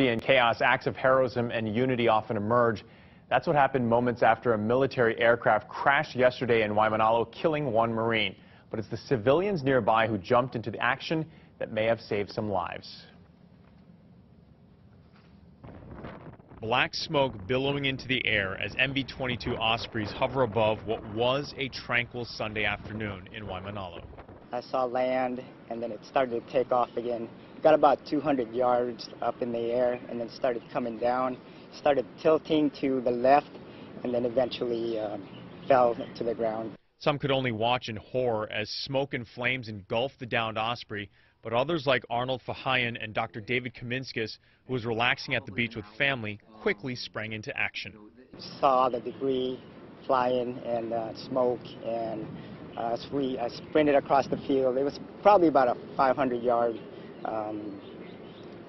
tragedy and chaos, acts of heroism and unity often emerge. That's what happened moments after a military aircraft crashed yesterday in Waimanalo, killing one Marine. But it's the civilians nearby who jumped into the action that may have saved some lives. Black smoke billowing into the air as MB-22 Ospreys hover above what was a tranquil Sunday afternoon in Waimanalo. I saw land, and then it started to take off again. Got about 200 yards up in the air, and then started coming down. Started tilting to the left, and then eventually fell to the ground. Some could only watch in horror as smoke and flames engulfed the downed Osprey, but others like Arnold Fahayan and Dr. David Kaminskis, who was relaxing at the beach with family, quickly sprang into action. Saw the debris flying and smoke, and I sprinted across the field. It was probably about a 500-yard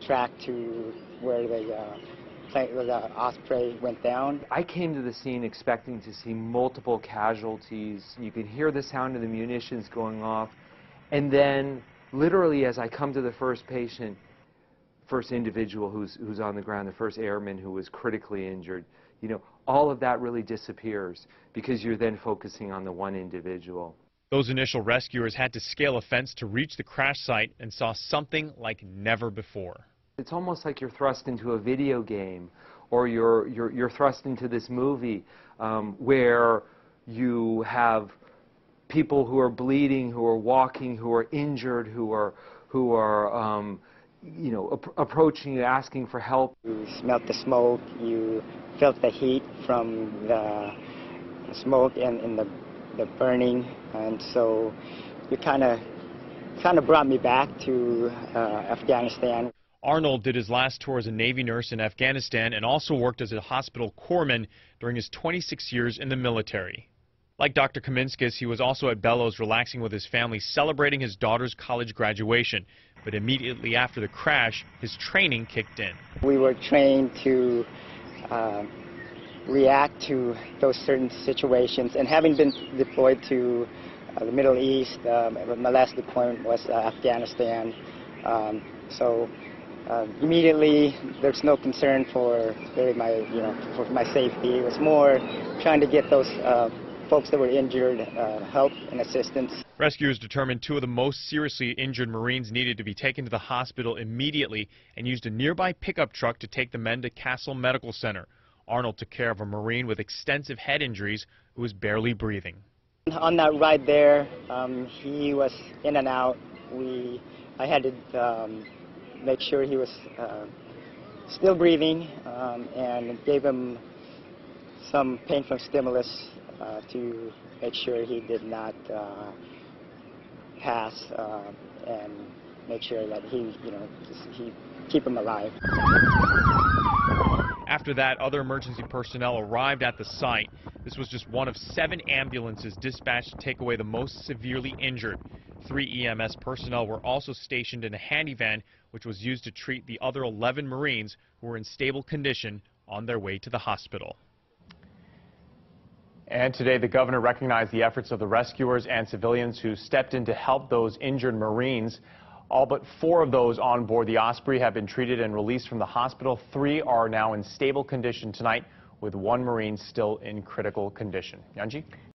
track to where the Osprey went down. I came to the scene expecting to see multiple casualties. You could hear the sound of the munitions going off. And then, literally, as I come to the first patient, first individual who's on the ground, the first airman who was critically injured, you know, all of that really disappears because you're then focusing on the one individual. Those initial rescuers had to scale a fence to reach the crash site and saw something like never before. It's almost like you're thrust into a video game, or you're thrust into this movie where you have people who are bleeding, who are walking, who are injured, who are you know, approaching you, asking for help. You smelled the smoke. You felt the heat from the smoke and the burning, and so it kind of brought me back to Afghanistan. Arnold did his last tour as a Navy nurse in Afghanistan and also worked as a hospital corpsman during his 26 years in the military. Like Dr. Kaminskis, he was also at Bellows relaxing with his family, celebrating his daughter's college graduation. But immediately after the crash, his training kicked in. We were trained to react to those certain situations, and having been deployed to the Middle East, my last deployment was Afghanistan. Immediately, there's no concern for my safety. It was more trying to get those folks that were injured help and assistance. Rescuers determined two of the most seriously injured Marines needed to be taken to the hospital immediately and used a nearby pickup truck to take the men to Castle Medical Center. Arnold took care of a Marine with extensive head injuries who was barely breathing. On that ride there, he was in and out. I had to make sure he was still breathing and gave him some painful stimulus to make sure he did not pass and make sure that he keep him alive. After that, other emergency personnel arrived at the site. This was just one of 7 ambulances dispatched to take away the most severely injured. 3 EMS personnel were also stationed in a handy van, which was used to treat the other 11 Marines who were in stable condition on their way to the hospital. And today, the governor recognized the efforts of the rescuers and civilians who stepped in to help those injured Marines. All but 4 of those on board the Osprey have been treated and released from the hospital. 3 are now in stable condition tonight, with 1 Marine still in critical condition. Yanji?